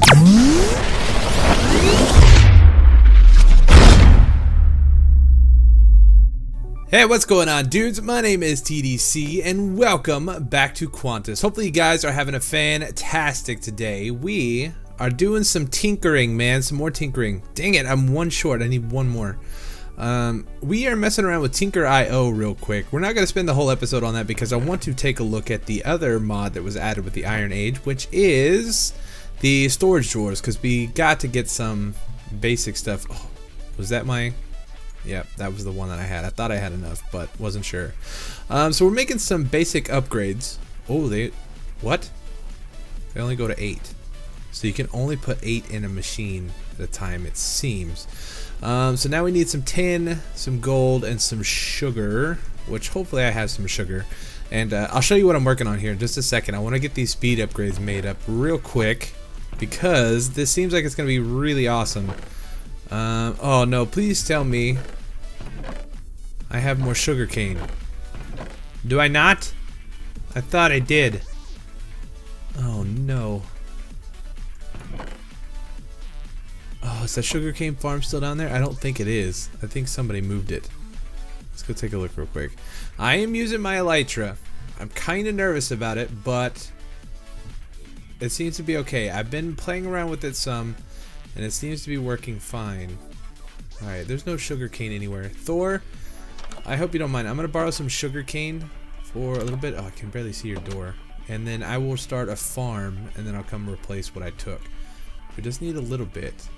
Hey, what's going on, dudes? My name is TDC and welcome back to QUANTUS. Hopefully you guys are having a fantastic today. We are doing some tinkering, man, some more tinkering. Dang it, I'm one short. I need one more. We are messing around with Tinker.io real quick. We're not going to spend the whole episode on that because I want to take a look at the other mod that was added with the Iron Age, which is the storage drawers, because we got to get some basic stuff. Oh, was that my... Yep, that was the one that I had. I thought I had enough, but wasn't sure. So we're making some basic upgrades. Oh, what? They only go to 8. So you can only put 8 in a machine at a time, it seems. So now we need some tin, some gold, and some sugar, which hopefully I have some sugar. And I'll show you what I'm working on here in just a second. I want to get these speed upgrades made up real quick because this seems like it's going to be really awesome. Oh no, please tell me I have more sugar cane. Do I not? I thought I did. Oh no. Oh, is that sugarcane farm still down there? I don't think it is. I think somebody moved it. Let's go take a look real quick. I am using my elytra. I'm kind of nervous about it, but it seems to be okay. I've been playing around with it some, and it seems to be working fine. Alright, there's no sugarcane anywhere. Thor, I hope you don't mind. I'm going to borrow some sugarcane for a little bit. Oh, I can barely see your door. And then I will start a farm, and then I'll come replace what I took. We just need a little bit.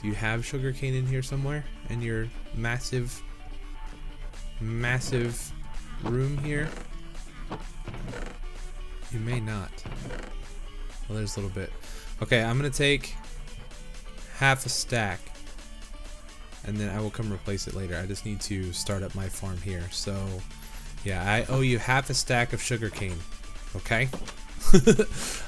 Do you have sugarcane in here somewhere? In your massive room here? You may not. Well, there's a little bit. Okay, I'm going to take half a stack, and then I will come replace it later. I just need to start up my farm here. So yeah, I owe you half a stack of sugarcane. Okay.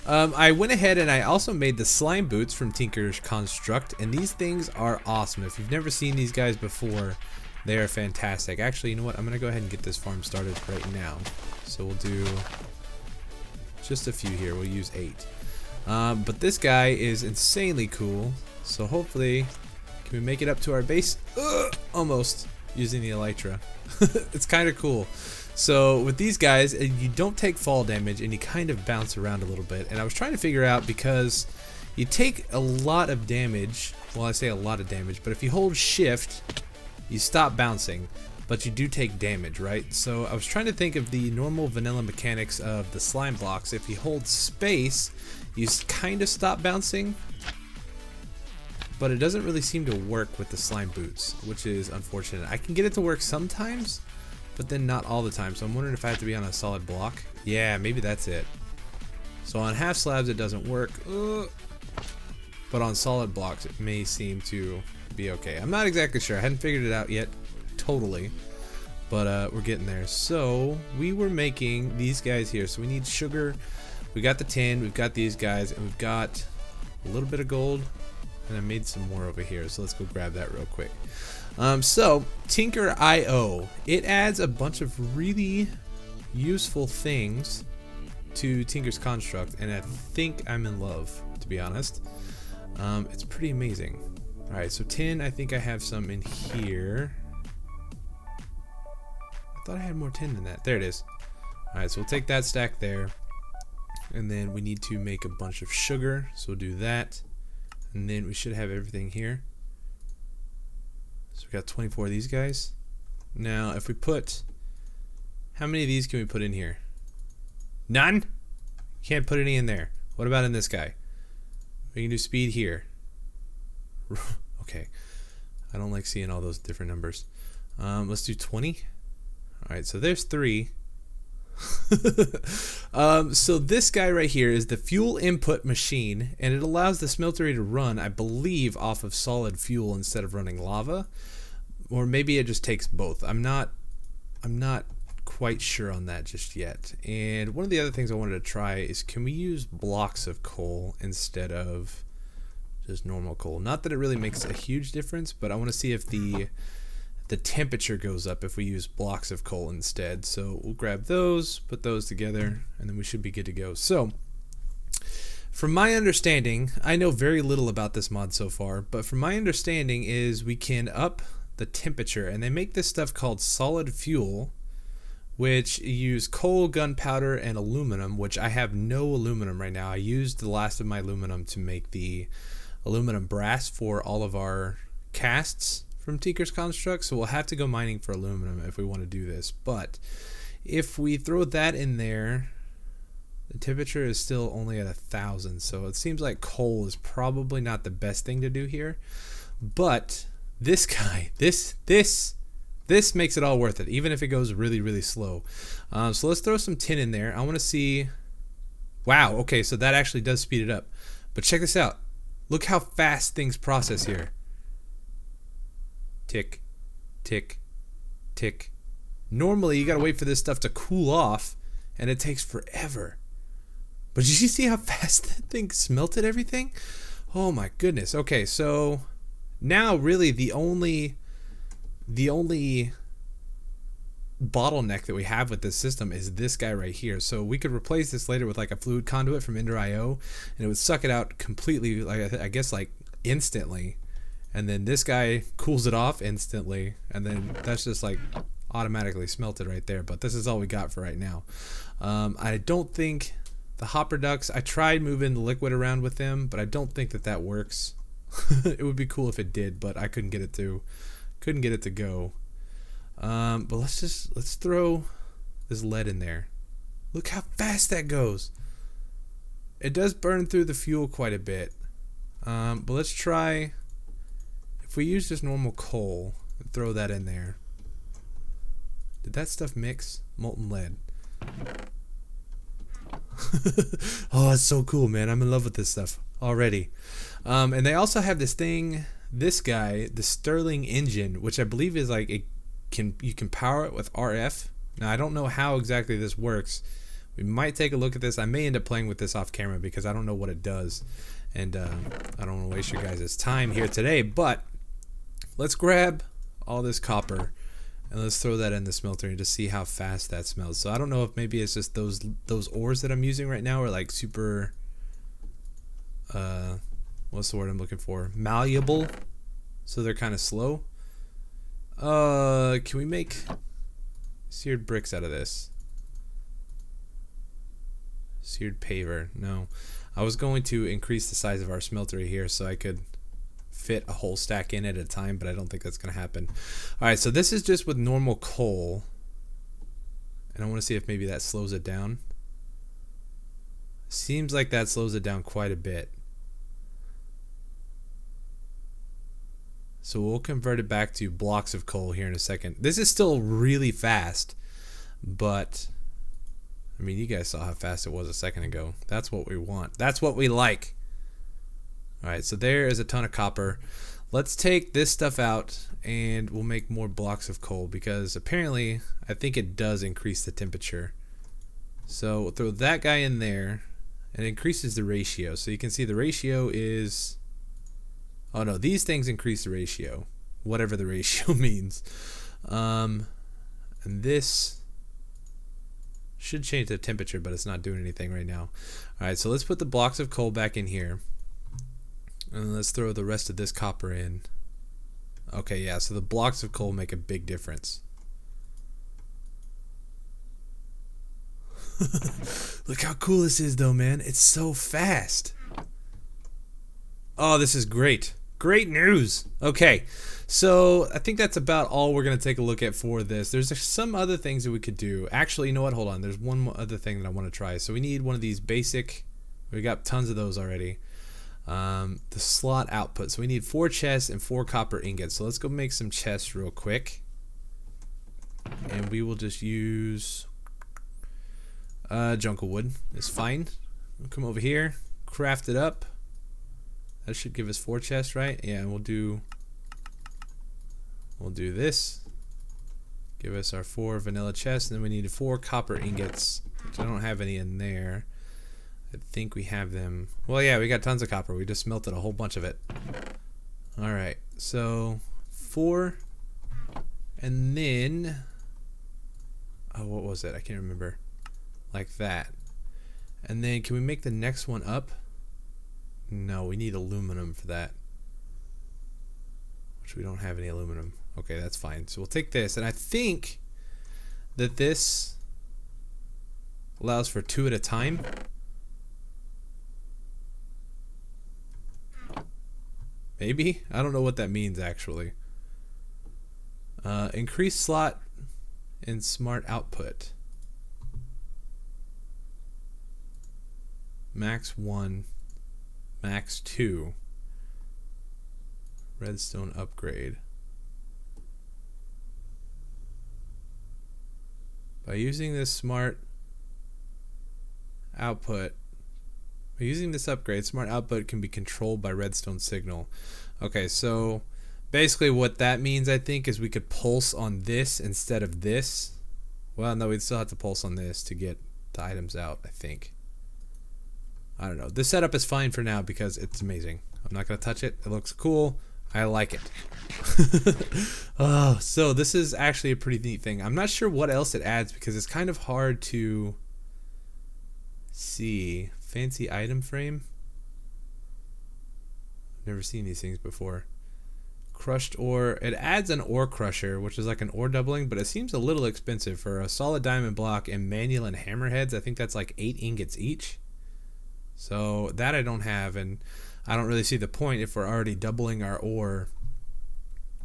I went ahead and I also made the slime boots from Tinker's Construct, and these things are awesome. If you've never seen these guys before, they are fantastic. Actually, you know what, I'm gonna go ahead and get this farm started right now. So we'll do just a few here. We'll use 8. But this guy is insanely cool. So hopefully, can we make it up to our base? Almost, using the elytra. It's kind of cool. So with these guys, you don't take fall damage and you kind of bounce around a little bit. And I was trying to figure out, because you take a lot of damage. Well, I say a lot of damage, but if you hold shift, you stop bouncing, but you do take damage, right? So I was trying to think of the normal vanilla mechanics of the slime blocks. If you hold space, you kind of stop bouncing, but it doesn't really seem to work with the slime boots, which is unfortunate. I can get it to work sometimes, but then not all the time. So I'm wondering if I have to be on a solid block. Yeah, maybe that's it. So on half slabs it doesn't work, but on solid blocks it may seem to be okay. I'm not exactly sure. I hadn't figured it out yet totally, but we're getting there. So we were making these guys here. So we need sugar. We got the tin. We've got these guys, and we've got a little bit of gold. And I made some more over here, so let's go grab that real quick. So Tinker.io, it adds a bunch of really useful things to Tinker's Construct, and I think I'm in love, to be honest. It's pretty amazing. Alright, so tin, I think I have some in here. I thought I had more tin than that. There it is. Alright, so we'll take that stack there. And then we need to make a bunch of sugar, so we'll do that. And then we should have everything here. So we got 24 of these guys. Now, if we put... How many of these can we put in here? None? Can't put any in there. What about in this guy? We can do speed here. Okay. I don't like seeing all those different numbers. Let's do 20. Alright, so there's 3. So this guy right here is the fuel input machine, and it allows the smeltery to run, I believe, off of solid fuel instead of running lava, or maybe it just takes both. I'm not quite sure on that just yet. And one of the other things I wanted to try is, can we use blocks of coal instead of just normal coal? Not that it really makes a huge difference, but I want to see if the temperature goes up if we use blocks of coal instead. So we'll grab those, put those together, and then we should be good to go. So From my understanding, I know very little about this mod so far, but from my understanding is we can up the temperature, and they make this stuff called solid fuel, which use coal, gunpowder, and aluminum, which I have no aluminum right now. I used the last of my aluminum to make the aluminum brass for all of our casts from Tinker's Construct, so we'll have to go mining for aluminum if we want to do this. But if we throw that in there, the temperature is still only at 1,000, so it seems like coal is probably not the best thing to do here. But this guy, this makes it all worth it, even if it goes really, really slow. So let's throw some tin in there. I want to see. Wow, okay, so that actually does speed it up. But check this out. Look how fast things process here. Tick, tick, tick. Normally, you gotta wait for this stuff to cool off, and it takes forever. But did you see how fast that thing smelted everything? Oh my goodness. Okay, so now really the only bottleneck that we have with this system is this guy right here. So we could replace this later with like a fluid conduit from Ender.io, and it would suck it out completely, like I guess like instantly. And then this guy cools it off instantly, and then that's just like automatically smelted right there. But this is all we got for right now. I don't think the hopper ducts, I tried moving the liquid around with them, but I don't think that works. It would be cool if it did, but I couldn't get it to go. But let's throw this lead in there. Look how fast that goes. It does burn through the fuel quite a bit. But let's try, if we use just normal coal and throw that in there. Did that stuff mix? Molten lead. Oh, it's so cool, man. I'm in love with this stuff already. And they also have this thing, this guy, the Stirling engine, which I believe is like you can power it with RF. Now I don't know how exactly this works. We might take a look at this. I may end up playing with this off camera because I don't know what it does, and I don't want to waste your guys' time here today. But let's grab all this copper and let's throw that in the smelter and just see how fast that smells. So I don't know if maybe it's just those ores that I'm using right now are like super what's the word I'm looking for? Malleable. So they're kind of slow. Can we make seared bricks out of this? Seared paver. No. I was going to increase the size of our smelter here so I could fit a whole stack in at a time, but I don't think that's going to happen. Alright, so this is just with normal coal. And I want to see if maybe that slows it down. Seems like that slows it down quite a bit. So we'll convert it back to blocks of coal here in a second. This is still really fast, but I mean, you guys saw how fast it was a second ago. That's what we want. That's what we like. Alright, so there is a ton of copper. Let's take this stuff out and we'll make more blocks of coal because apparently I think it does increase the temperature. So we'll throw that guy in there and it increases the ratio. So you can see the ratio is... Oh no, these things increase the ratio, whatever the ratio means. And this should change the temperature, but it's not doing anything right now. Alright, so let's put the blocks of coal back in here. And let's throw the rest of this copper in. Okay, yeah, so the blocks of coal make a big difference. Look how cool this is though, man. It's so fast. Oh, this is great. Great news. Okay, so I think that's about all we're going to take a look at for this. There's some other things that we could do. Actually, you know what? Hold on. There's one more other thing that I want to try. So we need one of these basic... We got tons of those already. The slot output. So we need 4 chests and 4 copper ingots. So let's go make some chests real quick. And we will just use... jungle wood. It's fine. We'll come over here. Craft it up. That should give us 4 chests, right? Yeah, and we'll do this. Give us our 4 vanilla chests, and then we need 4 copper ingots, which I don't have any in there. I think we have them. Well, yeah, we got tons of copper. We just melted a whole bunch of it. Alright, so 4, and then... Oh, what was it? I can't remember. Like that. And then can we make the next one up? No, we need aluminum for that. Which we don't have any aluminum. Okay, that's fine. So we'll take this, and I think that this allows for 2 at a time. Maybe? I don't know what that means actually. Increase slot and smart output. Max 1, max 2. Redstone upgrade. By using this smart output, by using this upgrade, smart output can be controlled by redstone signal. Okay, so basically what that means, I think, is we could pulse on this instead of this. Well, no, we'd still have to pulse on this to get the items out, I think. I don't know. This setup is fine for now because it's amazing. I'm not going to touch it. It looks cool. I like it. Oh, so this is actually a pretty neat thing. I'm not sure what else it adds because it's kind of hard to see. Fancy item frame. Never seen these things before. Crushed ore. It adds an ore crusher, which is like an ore doubling, but it seems a little expensive for a solid diamond block and manual and hammerheads. I think that's like 8 ingots each. So that I don't have, and I don't really see the point if we're already doubling our ore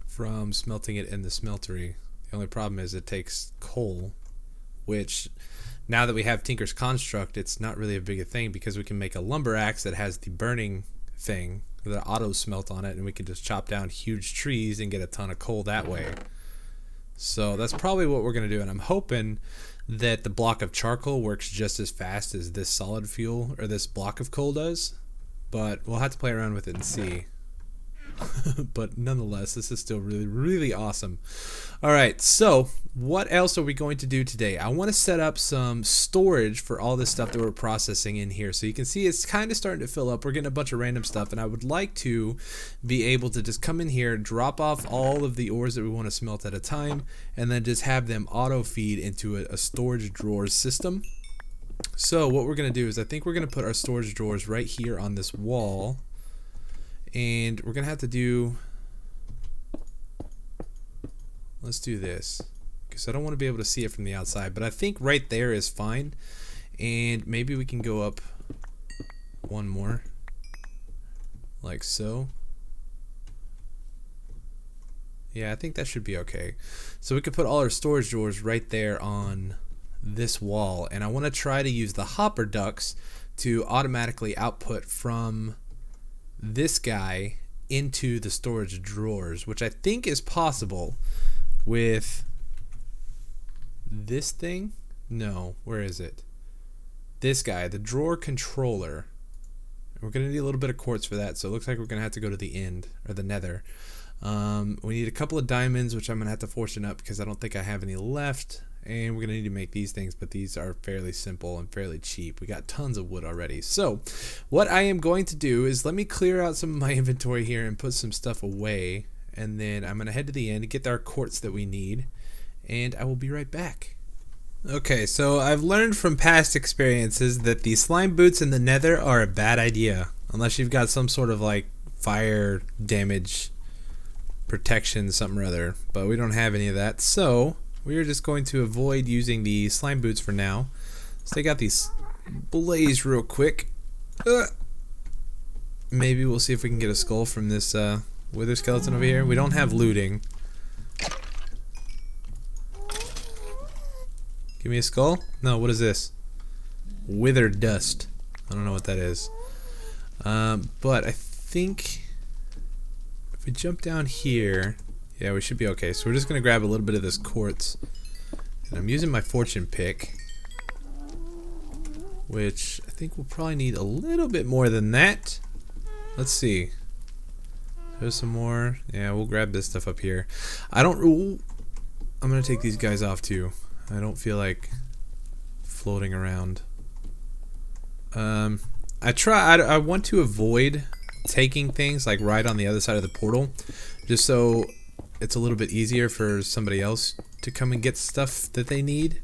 from smelting it in the smeltery. The only problem is it takes coal, which now that we have Tinker's Construct, it's not really a big a thing because we can make a lumber axe that has the burning thing, the auto smelt on it, and we can just chop down huge trees and get a ton of coal that way. So that's probably what we're going to do, and I'm hoping that the block of charcoal works just as fast as this solid fuel or this block of coal does, but we'll have to play around with it and see. But nonetheless, this is still really, really awesome. All right, so what else are we going to do today? I want to set up some storage for all this stuff that we're processing in here. So you can see it's kind of starting to fill up. We're getting a bunch of random stuff, and I would like to be able to just come in here, drop off all of the ores that we want to smelt at a time, and then just have them auto feed into a storage drawers system. So what we're going to do is I think we're going to put our storage drawers right here on this wall. And we're going to have to do, let's do this, because I don't want to be able to see it from the outside, but I think right there is fine. And maybe we can go up one more, like so. Yeah, I think that should be okay. So we could put all our storage drawers right there on this wall. And I want to try to use the hopper ducts to automatically output from this guy into the storage drawers, which I think is possible with this thing. No, where is it? This guy, the drawer controller. We're gonna need a little bit of quartz for that, so it looks like we're gonna have to go to the end, or the nether. We need a couple of diamonds, which I'm gonna have to fortune up because I don't think I have any left. And we're going to need to make these things, but these are fairly simple and fairly cheap. We got tons of wood already. So what I am going to do is let me clear out some of my inventory here and put some stuff away. And then I'm going to head to the end, get our quartz that we need, and I will be right back. Okay, so I've learned from past experiences that the slime boots in the nether are a bad idea. Unless you've got some sort of like fire damage protection, something or other. But we don't have any of that, so we are just going to avoid using the slime boots for now. Let's take out these blaze real quick. Maybe we'll see if we can get a skull from this wither skeleton over here. We don't have looting. Give me a skull? No, what is this? Wither dust. I don't know what that is. But I think if we jump down here, yeah, we should be okay. So we're just going to grab a little bit of this quartz. And I'm using my fortune pick, which I think we'll probably need a little bit more than that. Let's see. There's some more. Yeah, we'll grab this stuff up here. I'm going to take these guys off too. I don't feel like floating around. I want to avoid taking things like right on the other side of the portal, just so it's a little bit easier for somebody else to come and get stuff that they need.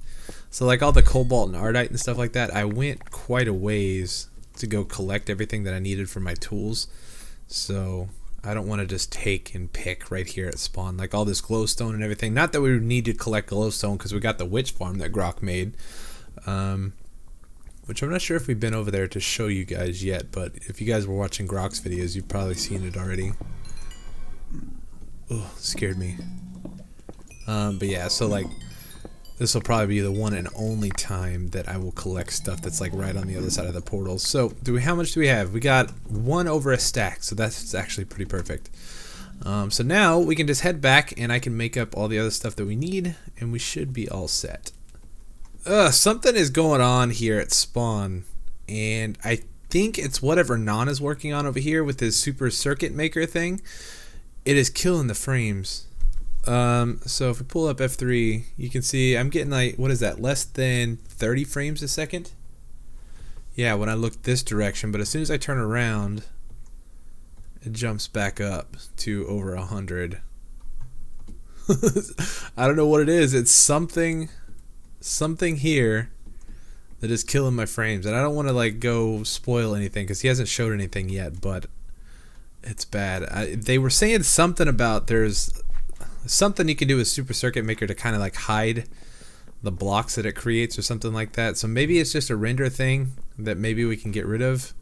So like all the cobalt and ardite and stuff like that, I went quite a ways to go collect everything that I needed for my tools. So I don't want to just take and pick right here at spawn, like all this glowstone and everything. Not that we need to collect glowstone because we got the witch farm that Grok made, which I'm not sure if we've been over there to show you guys yet, but if you guys were watching Grok's videos, you've probably seen it already. Oh, scared me. But yeah, so like this will probably be the one and only time that I will collect stuff that's like right on the other side of the portal. So how much do we have? We got 1 over a stack, so that's actually pretty perfect. So now we can just head back and I can make up all the other stuff that we need and we should be all set. Something is going on here at spawn, and I think it's whatever Non is working on over here with his super circuit maker thing. It is killing the frames. So if we pull up F3, you can see I'm getting like, what is that, less than 30 frames a second? Yeah, when I look this direction, but as soon as I turn around, it jumps back up to over 100. I don't know what it is. It's something here that is killing my frames, and I don't want to like go spoil anything because he hasn't showed anything yet, but it's bad. They were saying something about there's something you can do with Super Circuit Maker to kind of like hide the blocks that it creates or something like that. So maybe it's just a render thing that maybe we can get rid of.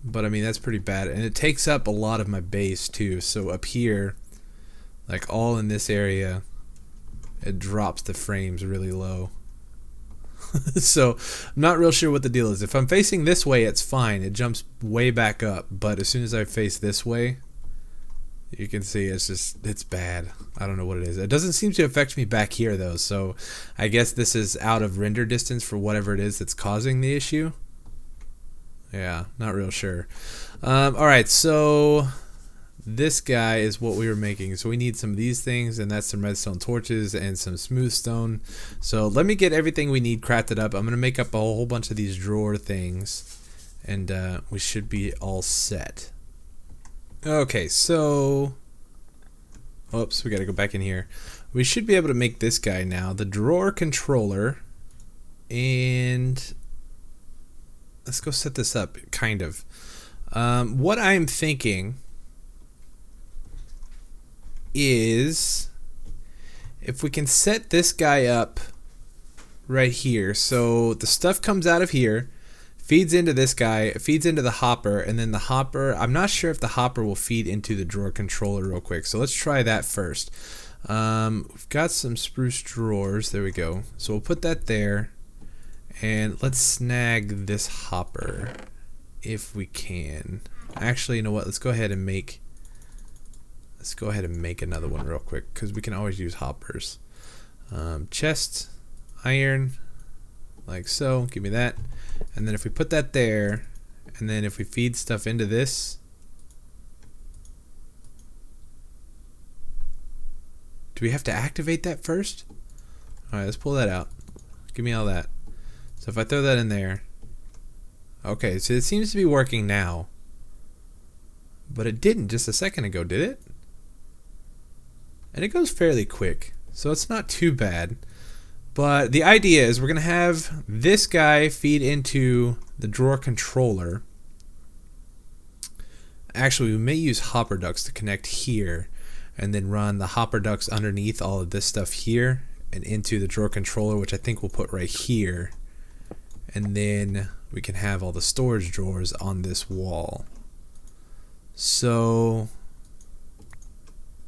But I mean, that's pretty bad. And it takes up a lot of my base too. So up here, like all in this area, it drops the frames really low. So I'm not real sure what the deal is. If I'm facing this way, it's fine. It jumps way back up. But as soon as I face this way, you can see it's bad. I don't know what it is. It doesn't seem to affect me back here though, so I guess this is out of render distance for whatever it is that's causing the issue. Yeah, not real sure. Alright, so this guy is what we were making. So we need some of these things, and that's some redstone torches and some smooth stone. So let me get everything we need crafted up. I'm going to make up a whole bunch of these drawer things, and we should be all set. Okay, so oops, we gotta go back in here. We should be able to make this guy now, the drawer controller, and let's go set this up, kind of. What I'm thinking is if we can set this guy up right here, so the stuff comes out of here, feeds into this guy, feeds into the hopper, and then the hopper, I'm not sure if the hopper will feed into the drawer controller real quick, so let's try that first. We've got some spruce drawers, there we go. So we'll put that there, and let's snag this hopper if we can. Actually, you know what, let's go ahead and make another one real quick, because we can always use hoppers. Chest, iron, like so, give me that. And then if we put that there, and then if we feed stuff into this, do we have to activate that first? Alright, let's pull that out. Give me all that. So if I throw that in there, okay, so it seems to be working now. But it didn't just a second ago, did it? And it goes fairly quick, so it's not too bad. But the idea is we're going to have this guy feed into the drawer controller. Actually, we may use hopper ducts to connect here, and then run the hopper ducts underneath all of this stuff here and into the drawer controller, which I think we'll put right here. And then we can have all the storage drawers on this wall. So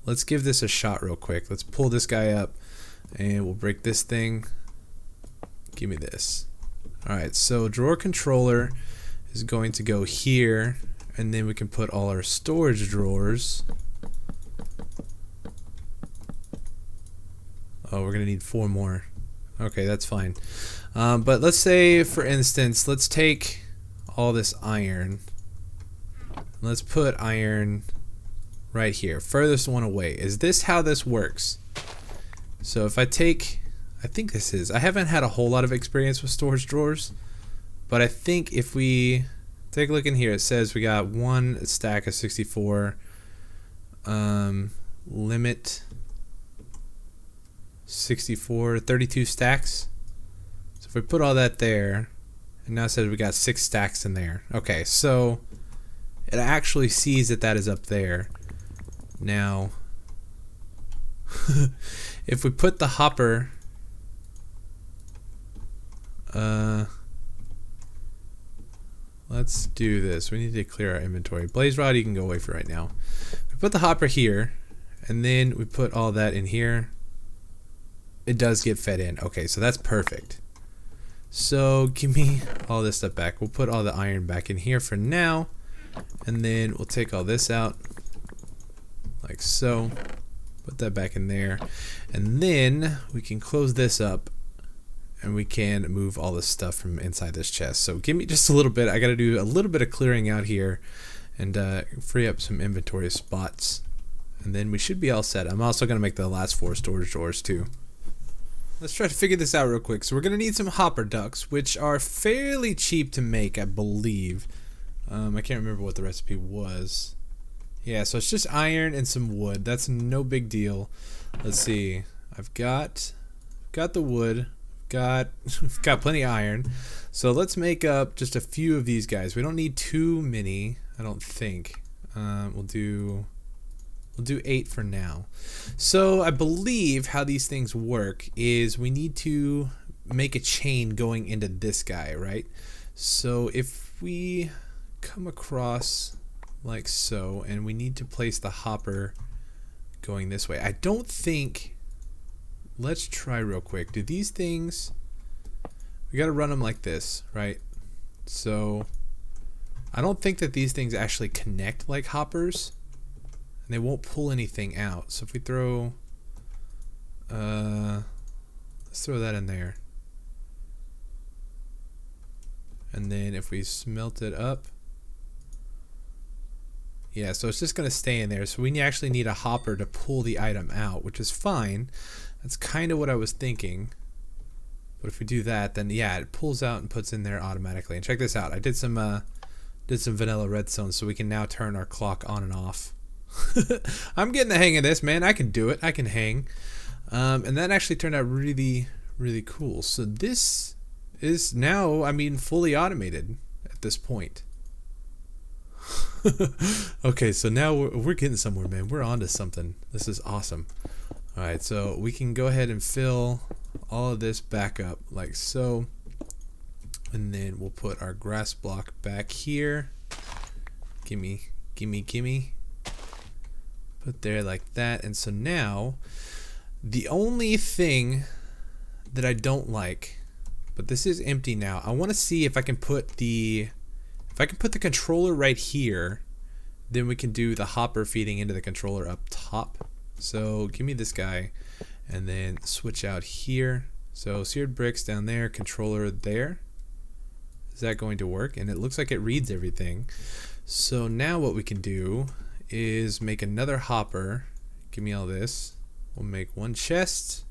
let's give this a shot real quick. Let's pull this guy up. And we'll break this thing. Give me this. Alright, so drawer controller is going to go here, and then we can put all our storage drawers. Oh, we're gonna need 4 more. Okay, that's fine. But let's say, for instance, let's take all this iron. Let's put iron right here, furthest one away. Is this how this works? So if I take, I think this is, I haven't had a whole lot of experience with storage drawers, but I think if we take a look in here, it says we got 1 stack of 64, limit 64, 32 stacks. So if we put all that there, And now it says we got 6 stacks in there. Okay, so it actually sees that that is up there. Now, if we put the hopper, let's do this. We need to clear our inventory. Blaze rod, you can go away for right now. We put the hopper here, and then we put all that in here. It does get fed in. Okay, so that's perfect. So give me all this stuff back. We'll put all the iron back in here for now, and then we'll take all this out like so. Put that back in there, and then we can close this up, and we can move all this stuff from inside this chest. So give me just a little bit. I got to do a little bit of clearing out here and free up some inventory spots, and then we should be all set. I'm also going to make the last 4 storage doors too. Let's try to figure this out real quick. So we're going to need some hopper ducts, which are fairly cheap to make, I believe. I can't remember what the recipe was. Yeah, so it's just iron and some wood. That's no big deal. Let's see. I've got the wood. We've got plenty of iron. So let's make up just a few of these guys. We don't need too many, I don't think. We'll do 8 for now. So I believe how these things work is we need to make a chain going into this guy, right? So if we come across like so, and we need to place the hopper going this way. I don't think, let's try real quick. Do these things, we got to run them like this, right? So I don't think that these things actually connect like hoppers, and they won't pull anything out. So if we throw, let's throw that in there. And then if we smelt it up, yeah, so it's just going to stay in there. So we actually need a hopper to pull the item out, which is fine. That's kind of what I was thinking. But if we do that, then yeah, it pulls out and puts in there automatically. And check this out. I did some vanilla redstone, so we can now turn our clock on and off. I'm getting the hang of this, man. I can do it. I can hang. And that actually turned out really, really cool. So this is now, I mean, fully automated at this point. Okay, so now we're getting somewhere, man. We're onto something. This is awesome. Alright, so we can go ahead and fill all of this back up like so. And then we'll put our grass block back here. Gimme. Put there like that. And so now, the only thing that I don't like, but this is empty now. I want to see if I can put the controller right here, then we can do the hopper feeding into the controller up top. So give me this guy, and then switch out here. So seared bricks down there, controller there. Is that going to work? And it looks like it reads everything. So now what we can do is make another hopper. Give me all this. We'll make one chest,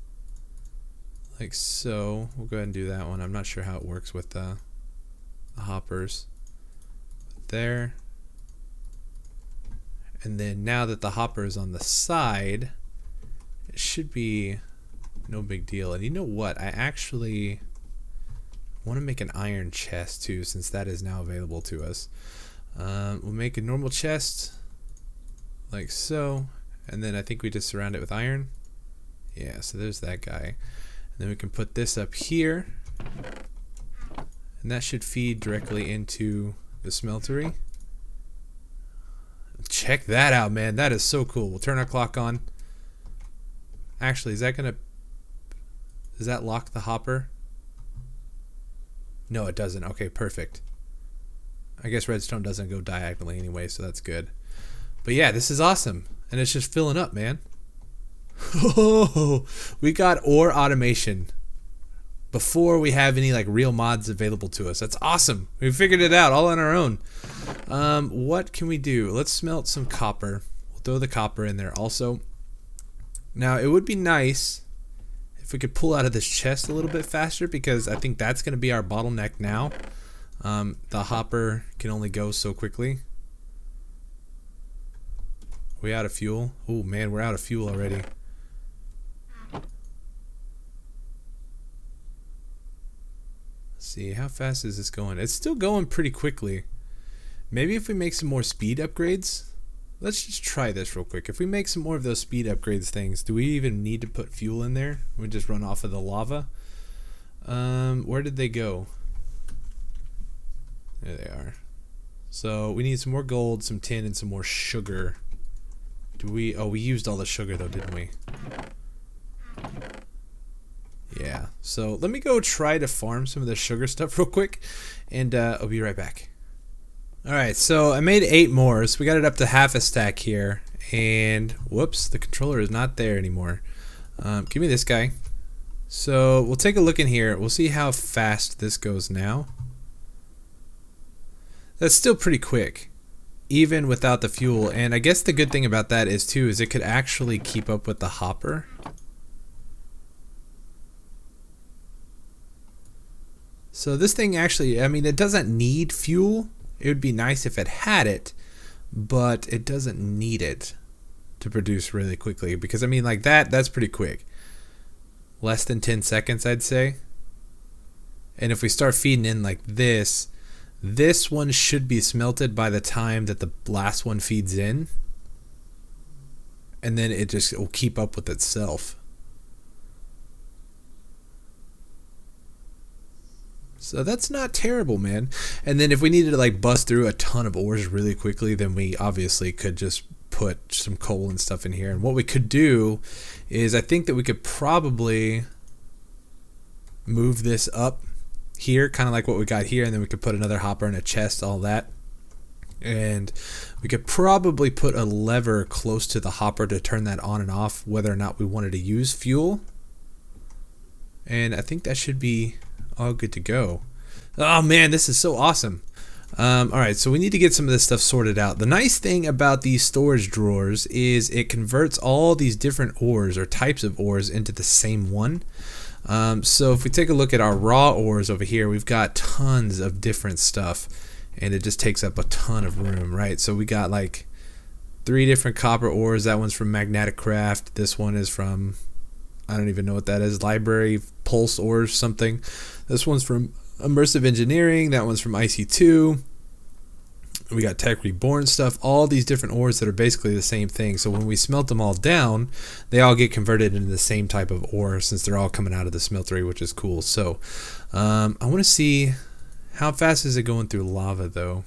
like so. We'll go ahead and do that one. I'm not sure how it works with the hoppers. There. And then now that the hopper is on the side, it should be no big deal. And you know what? I actually want to make an iron chest too, since that is now available to us. We'll make a normal chest like so, and then I think we just surround it with iron. Yeah, so there's that guy. And then we can put this up here, and that should feed directly into the smeltery. Check that out, man. That is so cool. We'll turn our clock on. Actually, does that lock the hopper? No, it doesn't. Okay, perfect. I guess redstone doesn't go diagonally anyway, so that's good. But yeah, this is awesome. And it's just filling up, man. Oh, we got ore automation before we have any like real mods available to us. That's awesome. We figured it out all on our own. What can we do? Let's smelt some copper. We'll throw the copper in there also. Now it would be nice if we could pull out of this chest a little bit faster, because I think that's going to be our bottleneck now. The hopper can only go so quickly. Are we out of fuel? Oh man, we're out of fuel already. see, how fast is this going? It's still going pretty quickly. Maybe if we make some more speed upgrades. Let's just try this real quick. If we make some more of those speed upgrades things, do we even need to put fuel in there? We just run off of the lava. Where did they go? There they are. So we need some more gold, some tin, and some more sugar. We used all the sugar though, didn't we? Yeah. So let me go try to farm some of the sugar stuff real quick, and I'll be right back. Alright, so I made 8 more, so we got it up to half a stack here, and whoops, the controller is not there anymore. Give me this guy. So we'll take a look in here, we'll see how fast this goes now. That's still pretty quick, even without the fuel, and I guess the good thing about that is too, is it could actually keep up with the hopper. So this thing actually, I mean, it doesn't need fuel. It would be nice if it had it, but it doesn't need it to produce really quickly, because I mean, like that's pretty quick. Less than 10 seconds, I'd say. And if we start feeding in like this one should be smelted by the time that the last one feeds in, and then it will keep up with itself. So that's not terrible, man. And then if we needed to like bust through a ton of ores really quickly, then we obviously could just put some coal and stuff in here. And what we could do is, I think that we could probably move this up here, kind of like what we got here, and then we could put another hopper in a chest, all that. And we could probably put a lever close to the hopper to turn that on and off, whether or not we wanted to use fuel. And I think that should be all good to go. Oh man, this is so awesome. Alright, so we need to get some of this stuff sorted out. The nice thing about these storage drawers is it converts all these different ores or types of ores into the same one. So if we take a look at our raw ores over here, we've got tons of different stuff, and it just takes up a ton of room, right? So we got like 3 different copper ores. That one's from Magnetic Craft. This one is from, I don't even know what that is, Library Pulse or something. This one's from Immersive Engineering. That one's from IC2. We got Tech Reborn stuff, all these different ores that are basically the same thing. So when we smelt them all down, they all get converted into the same type of ore, since they're all coming out of the smeltery, which is cool. So I want to see how fast is it going through lava though.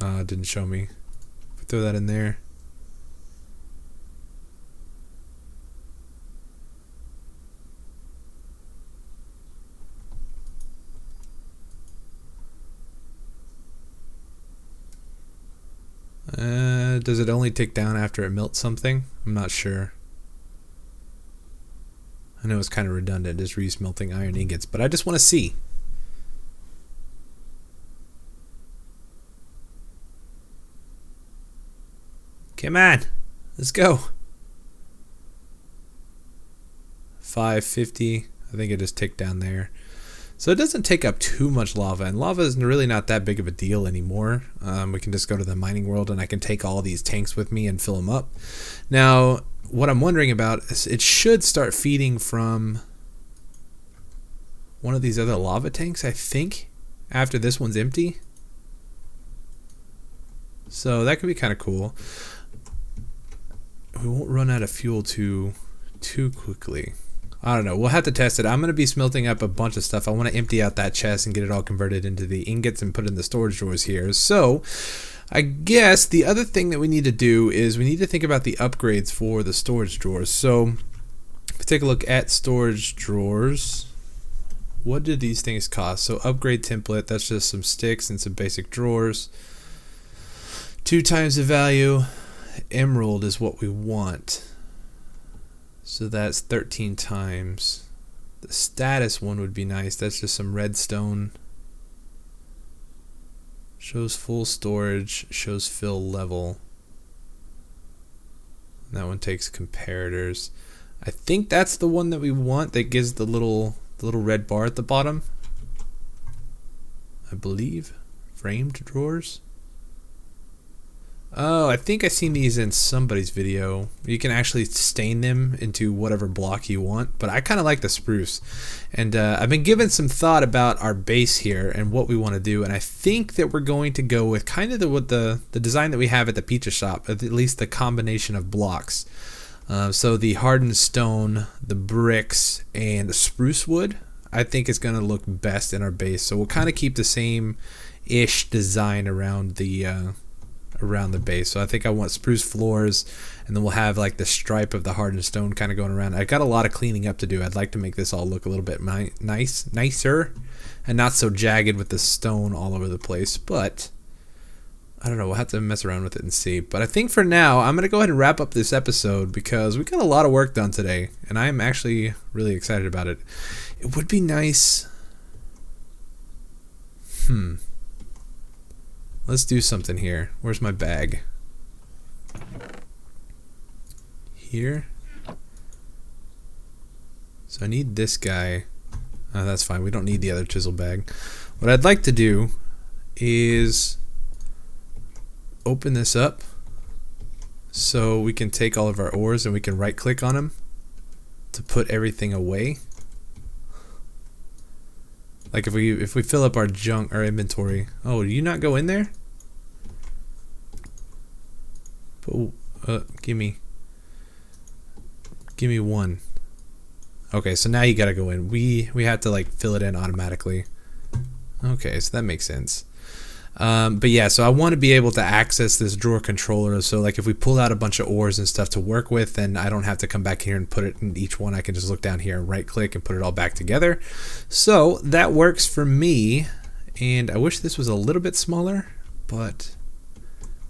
It didn't show me. Throw that in there. Does it only tick down after it melts something? I'm not sure. I know it's kind of redundant, just re-smelting iron ingots, but I just want to see. Come on, let's go. 550. I think it just ticked down there. So it doesn't take up too much lava, and lava is really not that big of a deal anymore. We can just go to the mining world, and I can take all these tanks with me and fill them up. Now, what I'm wondering about is it should start feeding from one of these other lava tanks, I think, after this one's empty. So that could be kind of cool. We won't run out of fuel too quickly. I don't know. We'll have to test it. I'm going to be smelting up a bunch of stuff. I want to empty out that chest and get it all converted into the ingots and put it in the storage drawers here. So I guess the other thing that we need to do is we need to think about the upgrades for the storage drawers. So if we take a look at storage drawers, what do these things cost? So upgrade template, that's just some sticks and some basic drawers. 2 times the value. Emerald is what we want. So that's 13 times. The status one would be nice. That's just some redstone. Shows full storage, shows fill level. And that one takes comparators. I think that's the one that we want, that gives the little red bar at the bottom. I believe. Framed drawers. Oh, I think I seen these in somebody's video. You can actually stain them into whatever block you want, but I kind of like the spruce. And I've been giving some thought about our base here and what we want to do, and I think that we're going to go with kind of the design that we have at the pizza shop, at least the combination of blocks. So the hardened stone, the bricks, and the spruce wood, I think is going to look best in our base. So we'll kind of keep the same-ish design around the base. So I think I want spruce floors, and then we'll have like the stripe of the hardened stone kind of going around. I got a lot of cleaning up to do. I'd like to make this all look a little bit nicer, and not so jagged with the stone all over the place. But I don't know. We'll have to mess around with it and see. But I think for now, I'm gonna go ahead and wrap up this episode because we got a lot of work done today, and I am actually really excited about it. It would be nice. Let's do something here. Where's my bag? Here. So I need this guy. Oh, that's fine. We don't need the other chisel bag. What I'd like to do is open this up so we can take all of our ores and we can right click on them to put everything away. Like if we fill up our junk, our inventory. Oh, do you not go in there? Give me one. Okay, so now you gotta go in. We have to like fill it in automatically. Okay, so that makes sense. But yeah, so I want to be able to access this drawer controller. So like if we pull out a bunch of ores and stuff to work with, then I don't have to come back here and put it in each one. I can just look down here and right click and put it all back together. So that works for me. And I wish this was a little bit smaller, but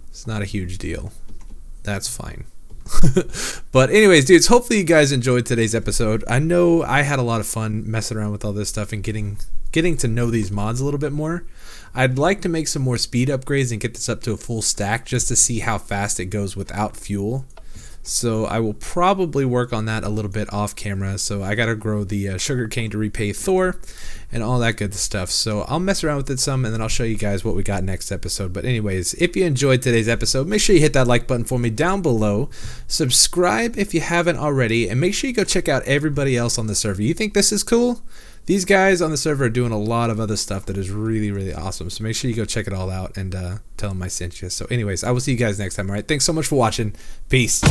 it's not a huge deal. That's fine. But anyways, dudes, hopefully you guys enjoyed today's episode. I know I had a lot of fun messing around with all this stuff and getting to know these mods a little bit more. I'd like to make some more speed upgrades and get this up to a full stack just to see how fast it goes without fuel. So I will probably work on that a little bit off camera. So I gotta grow the sugarcane to repay Thor and all that good stuff. So I'll mess around with it some, and then I'll show you guys what we got next episode. But anyways, if you enjoyed today's episode, make sure you hit that like button for me down below. Subscribe if you haven't already, and make sure you go check out everybody else on the server. You think this is cool? These guys on the server are doing a lot of other stuff that is really, really awesome. So make sure you go check it all out and tell them I sent you. So anyways, I will see you guys next time. All right, thanks so much for watching. Peace.